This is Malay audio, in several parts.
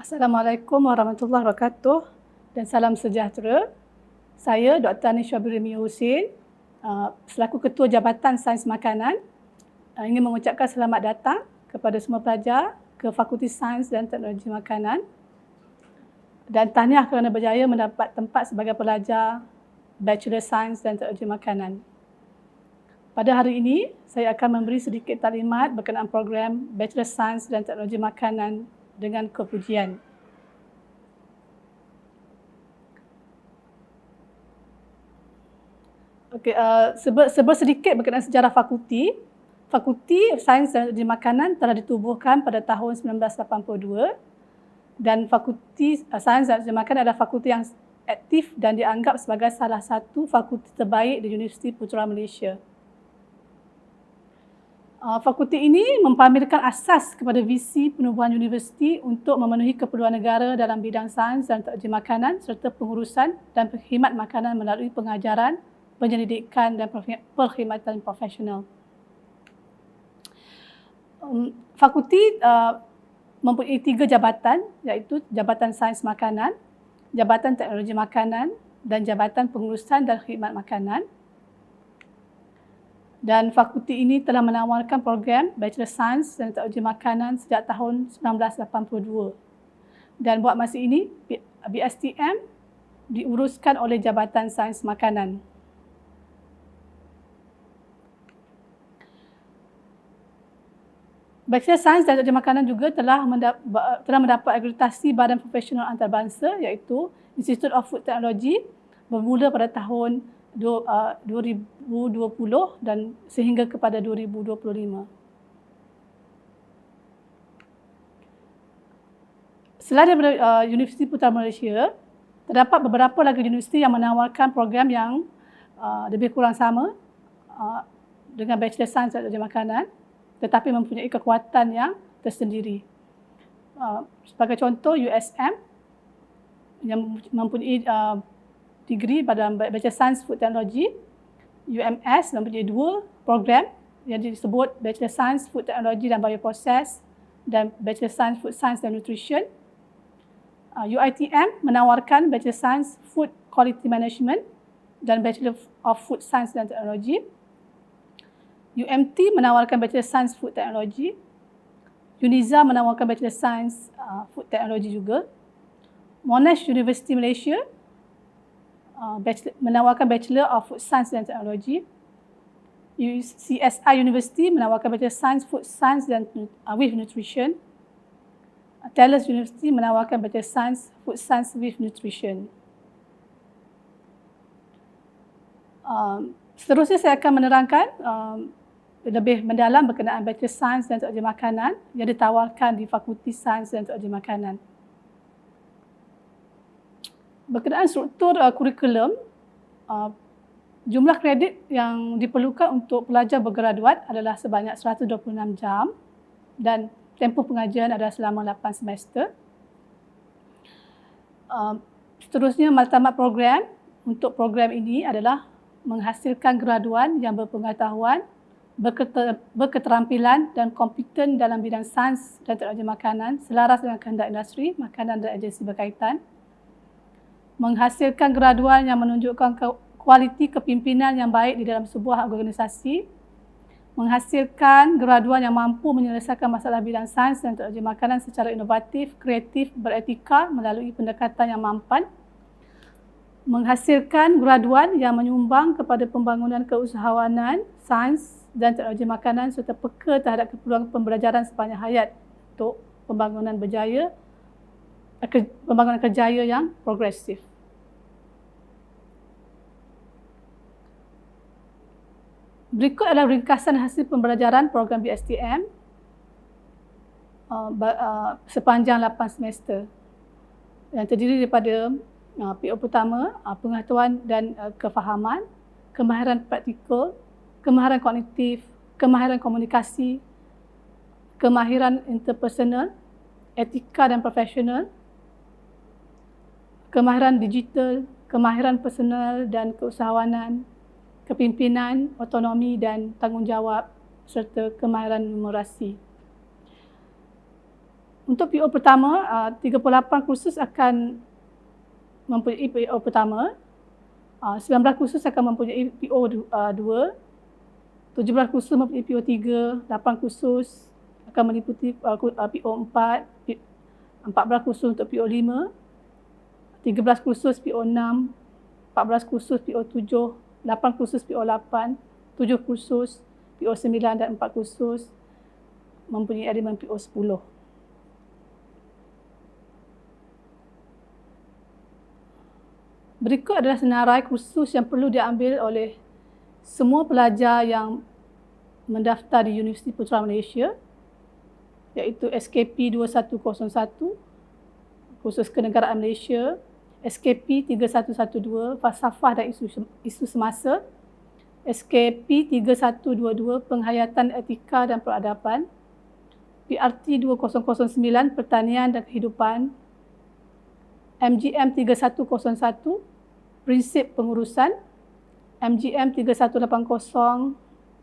Assalamualaikum warahmatullahi wabarakatuh dan salam sejahtera. Saya Dr. Anis Syabiri Mia Husin, selaku Ketua Jabatan Sains Makanan, ingin mengucapkan selamat datang kepada semua pelajar ke Fakulti Sains dan Teknologi Makanan dan tahniah kerana berjaya mendapat tempat sebagai pelajar Bachelor Sains dan Teknologi Makanan. Pada hari ini, saya akan memberi sedikit taklimat berkenaan program Bachelor Sains dan Teknologi Makanan dengan kepujian. Okey, sedikit berkenaan sejarah fakulti. Fakulti Sains dan Teknologi Makanan telah ditubuhkan pada tahun 1982 dan Fakulti Sains dan Teknologi Makanan adalah fakulti yang aktif dan dianggap sebagai salah satu fakulti terbaik di Universiti Putra Malaysia. Fakulti ini mempamerkan asas kepada visi penubuhan universiti untuk memenuhi keperluan negara dalam bidang sains dan teknologi makanan serta pengurusan dan perkhidmat makanan melalui pengajaran, penyelidikan dan perkhidmatan profesional. Fakulti mempunyai 3 jabatan, iaitu Jabatan Sains Makanan, Jabatan Teknologi Makanan dan Jabatan Pengurusan dan Khidmat Makanan. Dan fakulti ini telah menawarkan program Bachelor Sains dan Teknologi Makanan sejak tahun 1982. Dan buat masa ini, BSTM diuruskan oleh Jabatan Sains Makanan. Bachelor Sains dan Teknologi Makanan juga telah mendapat akreditasi Badan Profesional Antarabangsa iaitu Institute of Food Technology bermula pada tahun 2020 dan sehingga kepada 2025. Selain daripada Universiti Putra Malaysia, terdapat beberapa lagi universiti yang menawarkan program yang lebih kurang sama dengan Bachelor Sains dan Teknologi Makanan tetapi mempunyai kekuatan yang tersendiri. Sebagai contoh, USM yang mempunyai degree pada Bachelor Science Food Technology, UMS mempunyai 2 program yang disebut Bachelor Science Food Technology dan Bioprocess dan Bachelor Science Food Science dan Nutrition. UiTM menawarkan Bachelor Science Food Quality Management dan Bachelor of Food Science dan Technology. UMT menawarkan Bachelor Science Food Technology. UNIZA menawarkan Bachelor Science Food Technology juga. Monash University Malaysia menawarkan Bachelor of Food Science dan Technology. CSI University menawarkan Bachelor Science Food Science dan with Nutrition. Taylor's University menawarkan Bachelor Science Food Science with Nutrition. Seterusnya saya akan menerangkan lebih mendalam berkenaan Bachelor Science dan Teknologi Makanan yang ditawarkan di Fakulti Sains dan Teknologi Makanan. Berkenaan struktur kurikulum, jumlah kredit yang diperlukan untuk pelajar bergraduat adalah sebanyak 126 jam dan tempoh pengajian adalah selama 8 semester. Seterusnya, matlamat program untuk program ini adalah menghasilkan graduan yang berpengetahuan, berketerampilan dan kompeten dalam bidang sains dan teknologi makanan selaras dengan kehendak industri, makanan dan agensi berkaitan. Menghasilkan graduan yang menunjukkan kualiti kepimpinan yang baik di dalam sebuah organisasi, menghasilkan graduan yang mampu menyelesaikan masalah bidang sains dan teknologi makanan secara inovatif, kreatif, beretika melalui pendekatan yang mampan, menghasilkan graduan yang menyumbang kepada pembangunan keusahawanan sains dan teknologi makanan serta peka terhadap keperluan pembelajaran sepanjang hayat untuk pembangunan kerjaya yang progresif. Berikut adalah ringkasan hasil pembelajaran program BSTM sepanjang 8 semester yang terdiri daripada PO pertama, pengetahuan dan kefahaman, kemahiran praktikal, kemahiran kognitif, kemahiran komunikasi, kemahiran interpersonal, etika dan profesional, kemahiran digital, kemahiran personal dan keusahawanan, kepimpinan, otonomi dan tanggungjawab serta kemahiran numerasi. Untuk PO pertama, 38 kursus akan mempunyai PO pertama, 19 kursus akan mempunyai PO 2, 17 kursus mempunyai PO 3, 8 kursus akan meliputi PO 4, 14 kursus untuk PO 5, 13 kursus PO 6, 14 kursus PO 7, 8 kursus PO 8, 7 kursus PO 9 dan 4 kursus mempunyai elemen PO 10. Berikut adalah senarai kursus yang perlu diambil oleh semua pelajar yang mendaftar di Universiti Putra Malaysia, iaitu SKP 2101, kursus Kenegaraan Malaysia, SKP 3112, Falsafah dan Isu Semasa, SKP 3122, Penghayatan Etika dan Peradaban, PRT 2009, Pertanian dan Kehidupan, MGM 3101, Prinsip Pengurusan, MGM 3180,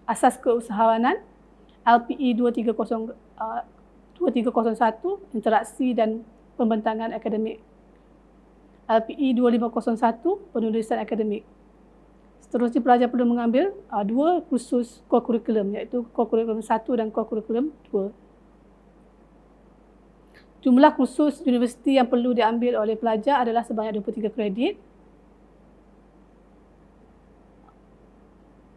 Asas Keusahawanan, LPE 2301, Interaksi dan Pembentangan Akademik, LPE 2501, Penulisan Akademik. Seterusnya pelajar perlu mengambil 2 kursus core curriculum, iaitu core curriculum 1 dan core curriculum 2. Jumlah kursus universiti yang perlu diambil oleh pelajar adalah sebanyak 23 kredit.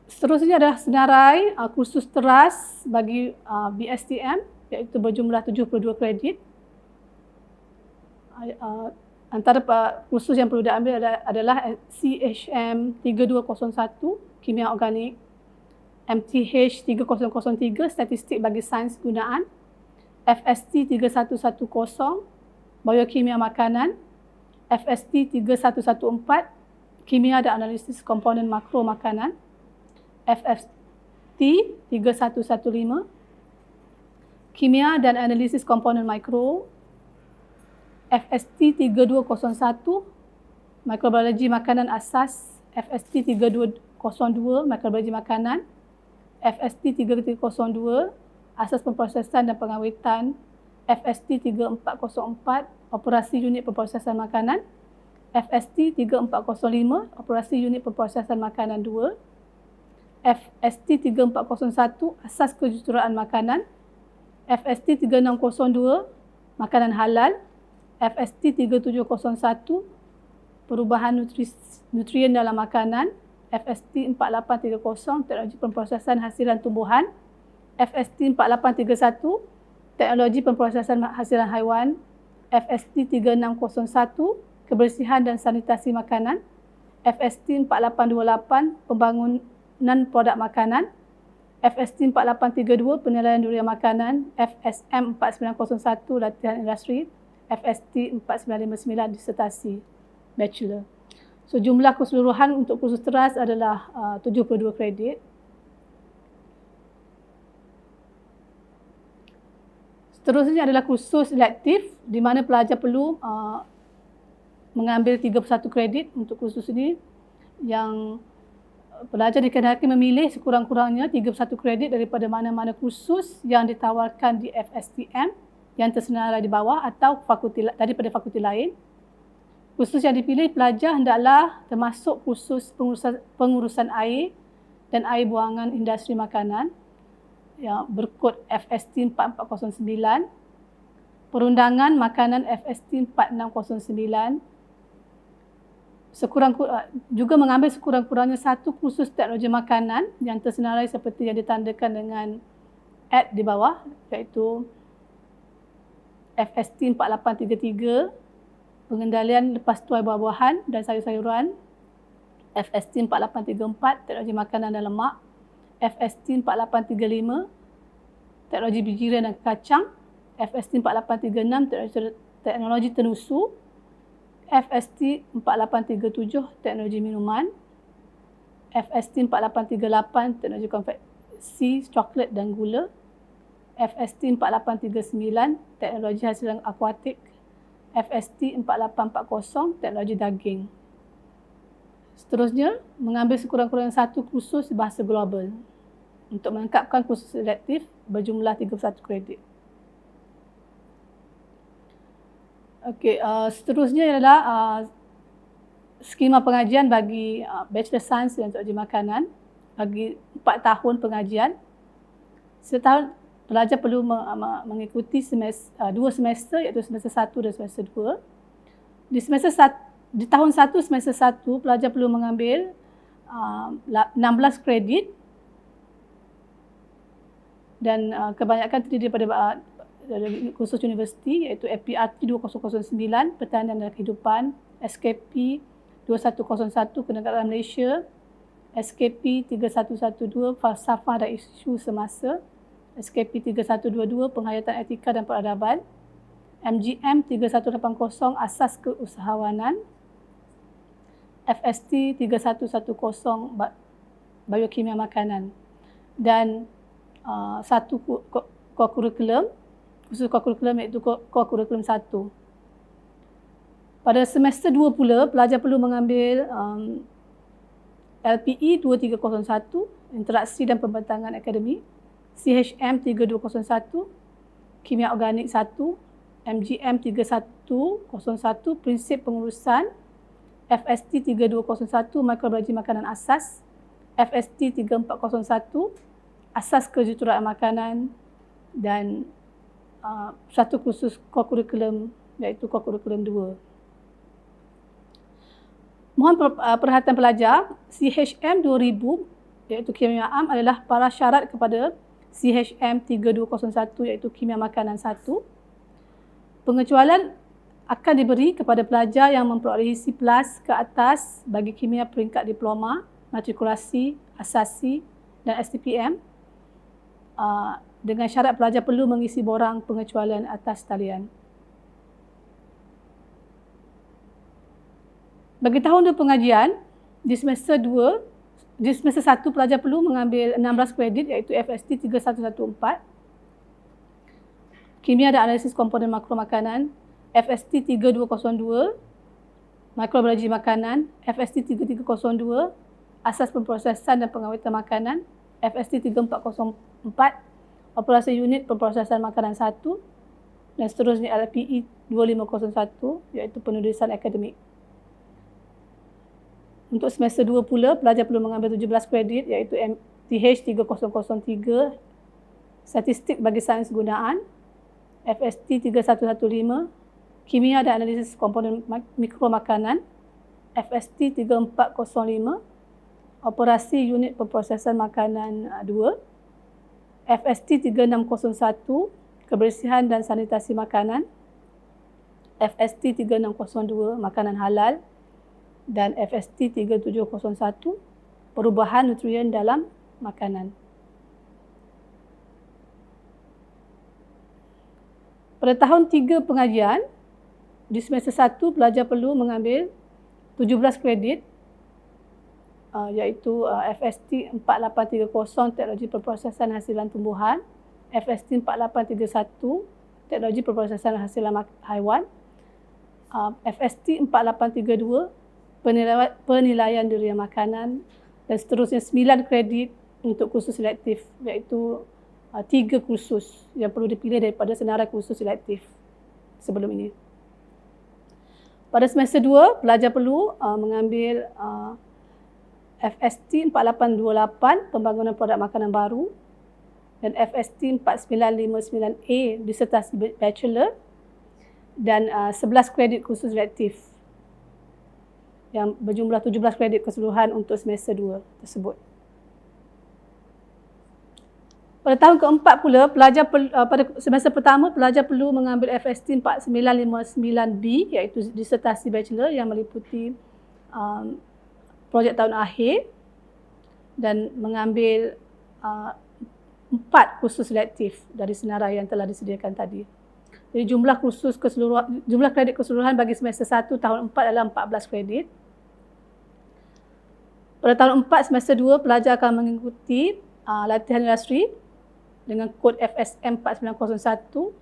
Seterusnya adalah senarai kursus teras bagi BSTM, iaitu berjumlah 72 kredit. Antara kursus yang perlu diambil adalah CHM 3201, Kimia Organik, MTH 3003, Statistik bagi Sains Gunaan, FST 3110, Biokimia Makanan, FST 3114, Kimia dan Analisis Komponen Makro Makanan, FST 3115, Kimia dan Analisis Komponen Mikro, FST 3201, Mikrobiologi Makanan Asas, FST 3202, Mikrobiologi Makanan, FST 3302, Asas Pemprosesan dan Pengawetan, FST 3404, Operasi Unit Pemprosesan Makanan, FST 3405, Operasi Unit Pemprosesan Makanan 2, FST 3401, Asas Kejuruteraan Makanan, FST 3602, Makanan Halal, FST 3701, Perubahan Nutrien dalam Makanan, FST 4830, Teknologi Pemprosesan Hasilan Tumbuhan, FST 4831, Teknologi Pemprosesan Hasilan Haiwan, FST 3601, Kebersihan dan Sanitasi Makanan, FST 4828, Pembangunan Produk Makanan, FST 4832, Penilaian Durian Makanan, FSM 4901, Latihan Industri, FST 4959, Disertasi Bachelor. So, jumlah keseluruhan untuk kursus teras adalah 72 kredit. Seterusnya adalah kursus elektif di mana pelajar perlu mengambil 31 kredit untuk kursus ini, yang pelajar dikehendaki memilih sekurang-kurangnya 31 kredit daripada mana-mana kursus yang ditawarkan di FSTM yang tersenarai di bawah atau daripada fakulti lain. Kursus yang dipilih pelajar hendaklah termasuk kursus pengurusan air dan air buangan industri makanan yang berkod FST 4409, Perundangan Makanan FST 4609, juga mengambil sekurang-kurangnya 1 kursus teknologi makanan yang tersenarai seperti yang ditandakan dengan ad di bawah, iaitu FST 4833, Pengendalian Lepas Tuai Buah-buahan dan Sayur-sayuran, FST 4834, Teknologi Makanan dan Lemak, FST 4835, Teknologi Bijiran dan Kacang, FST 4836, Teknologi Tenusu, FST 4837, Teknologi Minuman, FST 4838, Teknologi Konveksi Coklat dan Gula, FST 4839, Teknologi Hasilan Akuatik, FST 4840, Teknologi Daging. Seterusnya, mengambil sekurang-kurangnya 1 kursus bahasa global untuk melengkapkan kursus elektif berjumlah 31 kredit. Okey, seterusnya ialah skema pengajian bagi Bachelor Science dan Teknologi Makanan bagi 4 tahun pengajian. Setahun pelajar perlu mengikuti 2 semester iaitu semester 1 dan semester 2. Di tahun 1 semester 1 pelajar perlu mengambil 16 kredit dan kebanyakan terdiri daripada kursus universiti iaitu FPRT 2009 Pertanian dan Kehidupan, SKP 2101 Kenegaraan Malaysia, SKP 3112 Falsafah dan Isu Semasa, SKP 3122 Penghayatan Etika dan Peradaban, MGM 3180 Asas Keusahawanan, FST 3110 Biokimia Makanan dan satu core curriculum, khusus core curriculum iaitu core curriculum 1. Pada semester 2 pula, pelajar perlu mengambil LPE 2301 Interaksi dan Pembentangan Akademik, CHM 3201 Kimia Organik 1, MGM 3101 Prinsip Pengurusan, FST 3201 Mikrobiologi Makanan Asas, FST 3401 Asas Kejuruteraan Makanan dan satu kursus core curriculum iaitu core curriculum 2. Mohon perhatian pelajar, CHM 2000 iaitu Kimia Am adalah para syarat kepada CHM 3201 iaitu Kimia Makanan 1. Pengecualian akan diberi kepada pelajar yang memperolehi C+ ke atas bagi kimia peringkat diploma, matrikulasi, asasi dan STPM dengan syarat pelajar perlu mengisi borang pengecualian atas talian. Bagi tahun 2 pengajian, di semester 1 pelajar perlu mengambil 16 kredit iaitu FST 3114, Kimia dan Analisis Komponen Makro Makanan, FST 3202, Mikrobiologi Makanan, FST 3302, Asas Pemprosesan dan Pengawetan Makanan, FST 3404, Operasi Unit Pemprosesan Makanan 1 dan seterusnya LPE 2501 iaitu Penulisan Akademik. Untuk semester 2 pula, pelajar perlu mengambil 17 kredit iaitu MTH 3003 Statistik bagi Sains Gunaan, FST 3115 Kimia dan Analisis Komponen Mikro Makanan, FST 3405 Operasi Unit Pemprosesan Makanan 2, FST 3601 Kebersihan dan Sanitasi Makanan, FST 3602 Makanan Halal dan FST 3701 Perubahan Nutrien dalam Makanan. Pada tahun 3 pengajian, di semester 1 pelajar perlu mengambil 17 kredit iaitu FST 4830 Teknologi Perprosesan Hasilan Tumbuhan, FST 4831 Teknologi Perprosesan Hasilan Haiwan, FST 4832 Penilaian Durian Makanan dan seterusnya 9 kredit untuk kursus selektif iaitu 3 kursus yang perlu dipilih daripada senarai kursus selektif sebelum ini. Pada semester 2, pelajar perlu mengambil FST 4828 Pembangunan Produk Makanan Baru dan FST 4959A Disertasi Bachelor dan 11 kredit kursus selektif yang berjumlah 17 kredit keseluruhan untuk semester 2 tersebut. Pada tahun keempat pula, pada semester pertama, pelajar perlu mengambil FST 4959B iaitu Disertasi Bachelor yang meliputi projek tahun akhir dan mengambil 4 kursus selektif dari senarai yang telah disediakan tadi. Jadi jumlah kredit keseluruhan bagi semester 1 tahun 4 adalah 14 kredit. Pada tahun 4 semester 2, pelajar akan mengikuti latihan industri dengan kod FSM 4901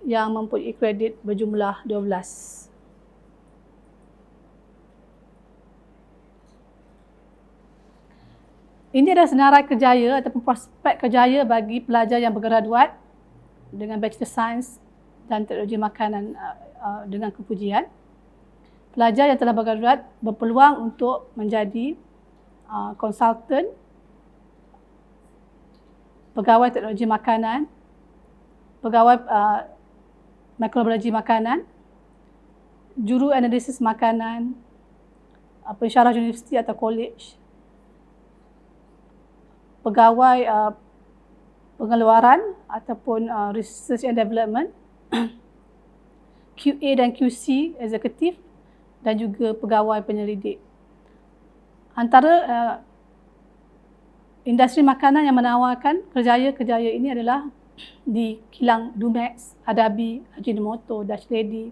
yang mempunyai kredit berjumlah 12. Ini adalah senarai kerjaya ataupun prospek kerjaya bagi pelajar yang bergraduat dengan Bachelor Science dan teknologi makanan dengan kepujian. Pelajar yang telah bergraduat berpeluang untuk menjadi konsultan, pegawai teknologi makanan, pegawai mikrobiologi makanan, juru analisis makanan, pensyarah universiti atau college, pegawai pengeluaran ataupun research and development, QA dan QC eksekutif dan juga pegawai penyelidik. Antara industri makanan yang menawarkan kerjaya-kerjaya ini adalah di kilang Dumex, Adabi, Ajinomoto, Dutch Lady,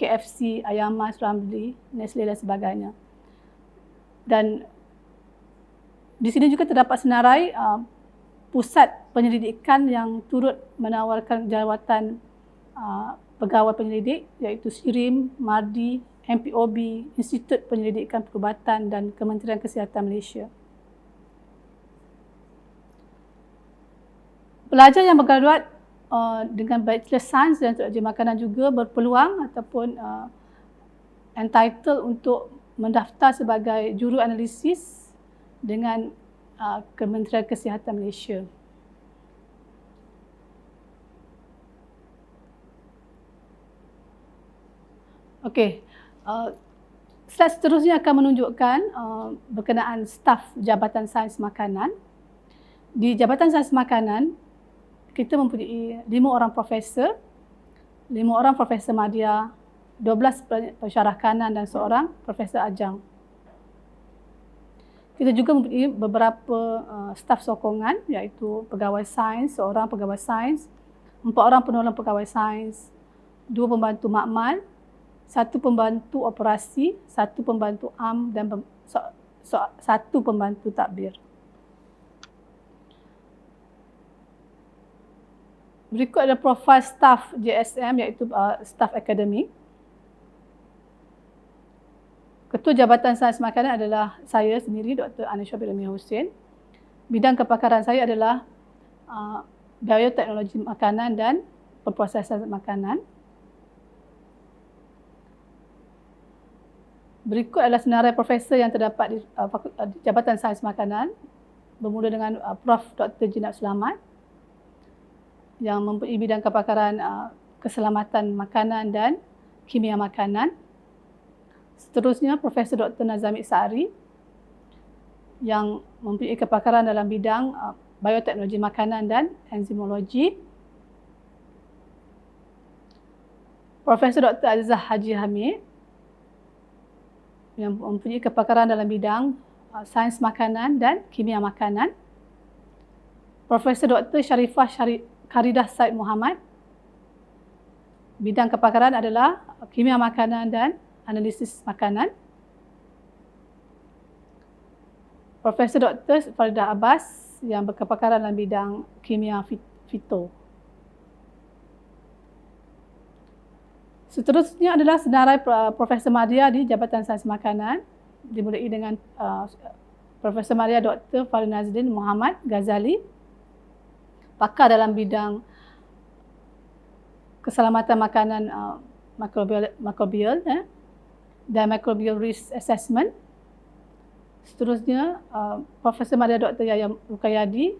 KFC, Ayam Mas, Ramly, Nestle dan sebagainya. Dan di sini juga terdapat senarai pusat penyelidikan yang turut menawarkan jawatan pegawai penyelidik iaitu SIRIM, MARDI, MPOB, Institut Penyelidikan Perubatan dan Kementerian Kesihatan Malaysia. Pelajar yang bergraduat dengan Bachelor Science dan Teknologi Makanan juga berpeluang ataupun entitled untuk mendaftar sebagai juru analisis dengan Kementerian Kesihatan Malaysia. Okey, slide seterusnya akan menunjukkan berkenaan staf Jabatan Sains Makanan. Di Jabatan Sains Makanan, kita mempunyai 5 orang profesor, 5 orang profesor madya, 12 pensyarah kanan dan seorang profesor ajang. Kita juga mempunyai beberapa staf sokongan iaitu pegawai sains, seorang pegawai sains, 4 orang penolong pegawai sains, 2 pembantu makmal, 1 pembantu operasi, 1 pembantu am dan 1 pembantu takbir. Berikut adalah profil staf JSM iaitu staf akademik. Ketua Jabatan Sains Makanan adalah saya sendiri, Dr. Anisha Bilami Hussein. Bidang kepakaran saya adalah bioteknologi makanan dan pemprosesan makanan. Berikut adalah senarai profesor yang terdapat di Jabatan Sains Makanan, bermula dengan Prof. Dr. Jinab Sulamat yang mempunyai bidang kepakaran keselamatan makanan dan kimia makanan. Seterusnya Profesor Dr. Nazami Sa'ari yang mempunyai kepakaran dalam bidang bioteknologi makanan dan enzimologi. Profesor Dr. Azizah Haji Hamid yang mempunyai kepakaran dalam bidang sains makanan dan kimia makanan. Profesor Dr. Sharifah Kharidah Said Muhammad, bidang kepakaran adalah kimia makanan dan analisis makanan. Profesor Dr. Faridah Abbas yang berkepakaran dalam bidang kimia fito. Seterusnya adalah senarai Profesor Madya di Jabatan Sains Makanan, dimulai dengan Profesor Madya Dr. Farid Nazrin Muhammad Ghazali, pakar dalam bidang keselamatan makanan makrobial dan microbial risk assessment. Seterusnya Profesor Madya Dr. Yahya Rukayadi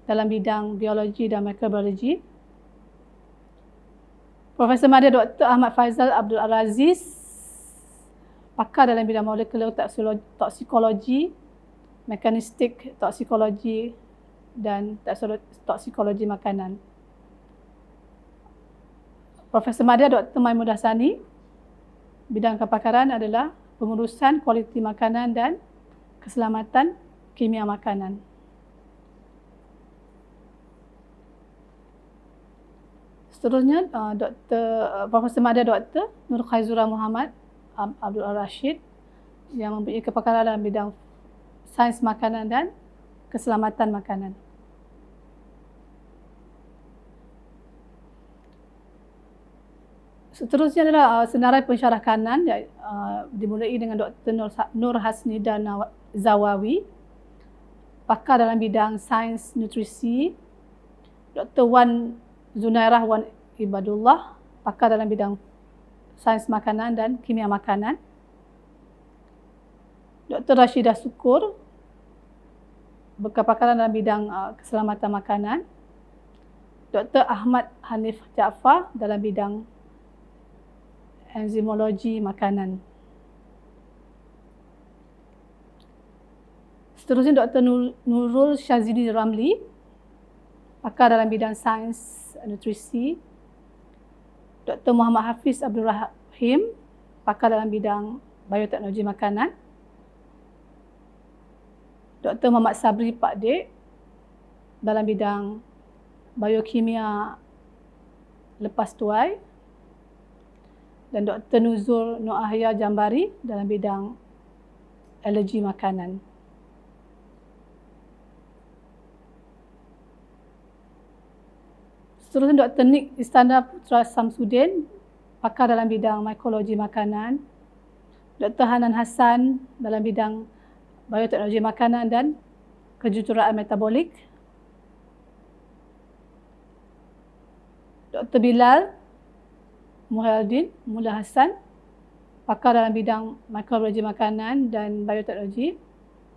dalam bidang biologi dan mikrobiologi. Profesor Madya Dr. Ahmad Faizal Abdul Aziz, pakar dalam bidang molekular toksikologi, mekanistik toksikologi dan toksikologi makanan. Profesor Madya Dr. Maimudah Sani, bidang kepakaran adalah pengurusan kualiti makanan dan keselamatan kimia makanan. Seterusnya Profesor Madya Dr. Nur Khaizura Muhammad Abdul Rashid yang mempunyai kepakaran dalam bidang sains makanan dan keselamatan makanan. Seterusnya adalah senarai pensyarah kanan dimulai dengan Dr. Nur Hasnida Zawawi, pakar dalam bidang sains nutrisi. Dr. Wan Zunairah Wan Ibadullah, pakar dalam bidang sains makanan dan kimia makanan. Dr. Rashidah Sukur, berkepakaran dalam bidang keselamatan makanan. Dr. Ahmad Hanif Jaafar dalam bidang enzimologi makanan. Seterusnya Dr. Nurul Syazili Ramli, pakar dalam bidang sains nutrisi. Dr. Muhammad Hafiz Abdul Rahim, pakar dalam bidang bioteknologi makanan. Dr. Muhammad Sabri Pakdek dalam bidang biokimia lepas tuai. Dan Dr. Nuzul Noahya Jambari dalam bidang alergi makanan. Seterusnya Dr. Nik Istana Putra Samsudin, pakar dalam bidang mikrobiologi makanan. Dr. Hanan Hassan dalam bidang bioteknologi makanan dan kejuruteraan metabolik. Dr. Bilal Muhyiddin Mullah Hassan, pakar dalam bidang mikrobiologi makanan dan bioteknologi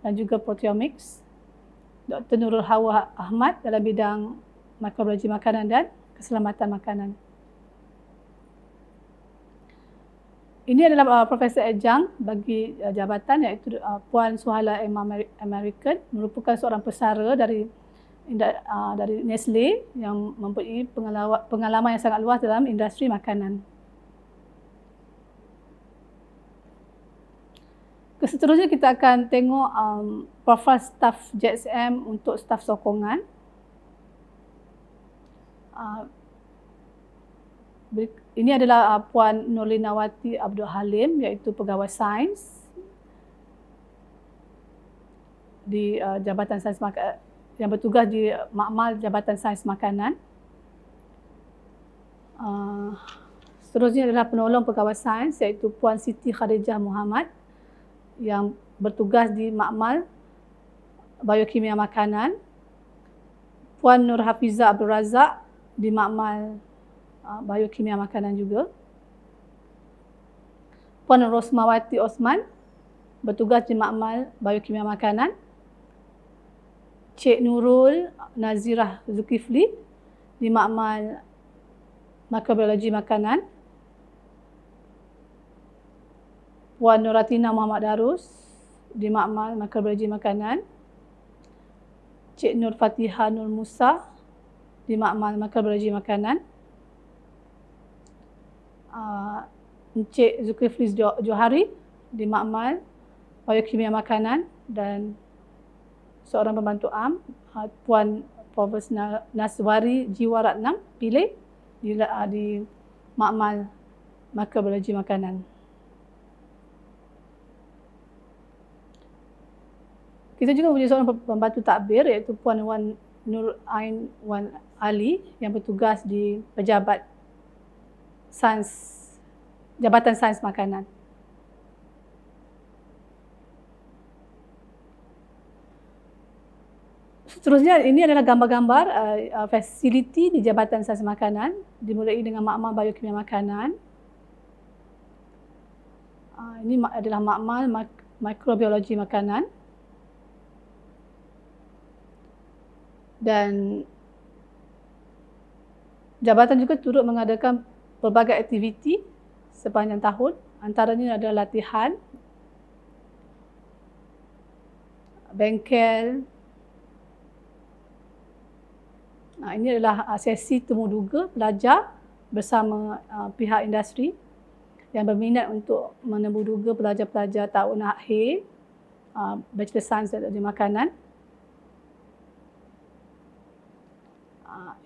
dan juga proteomics. Dr. Nurul Hawa Ahmad dalam bidang mikrobiologi makanan dan keselamatan makanan. Ini adalah Profesor Adjang bagi jabatan, iaitu Puan Suhala M. American, merupakan seorang pesara dari Nestle yang mempunyai pengalaman yang sangat luas dalam industri makanan. Seterusnya kita akan tengok profil staf JSM untuk staf sokongan. Ini adalah Puan Nurlinawati Abdul Halim, iaitu pegawai sains di Jabatan Sains Makanan, yang bertugas di Makmal Jabatan Sains Makanan. Seterusnya adalah penolong pegawai sains, iaitu Puan Siti Khadijah Muhammad yang bertugas di Makmal Biokimia Makanan. Puan Nur Hafizah Abdul Razak di Makmal Biokimia Makanan juga. Puan Rosmawati Osman bertugas di Makmal Biokimia Makanan. Cik Nurul Nazirah Zulkifli di Makmal Mikrobiologi Makanan. Puan Nuratina Muhammad Darus di Makmal Mikrobiologi Makanan. Cik Nur Fatihah Nur Musa di Makmal Mikrobiologi Makanan. Encik Zulkifli Johari di Makmal Biokimia Makanan dan seorang pembantu am, Puan Prof. Naswari Jiwaratnam pilih di Makmal Mikrobiologi Makanan. Kita juga punya seorang pembantu takbir, iaitu Puan Wan Nur Ain Wan Ali yang bertugas di Pejabat Sains, Jabatan Sains Makanan. Seterusnya, ini adalah gambar-gambar fasiliti di Jabatan Sains Makanan, dimulai dengan Makmal Biokimia Makanan. Ini adalah Makmal Mikrobiologi Makanan. Dan jabatan juga turut mengadakan pelbagai aktiviti sepanjang tahun. Antaranya adalah latihan, bengkel. Ini adalah sesi temu duga pelajar bersama pihak industri yang berminat untuk menemu duga pelajar-pelajar tahun akhir Bachelor Sains di Makanan.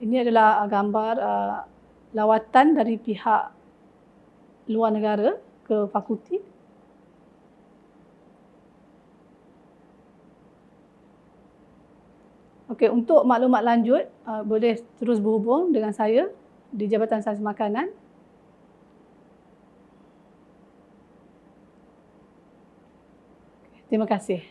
Ini adalah gambar lawatan dari pihak luar negara ke fakulti. Okey, untuk maklumat lanjut boleh terus berhubung dengan saya di Jabatan Sains Makanan. Terima kasih.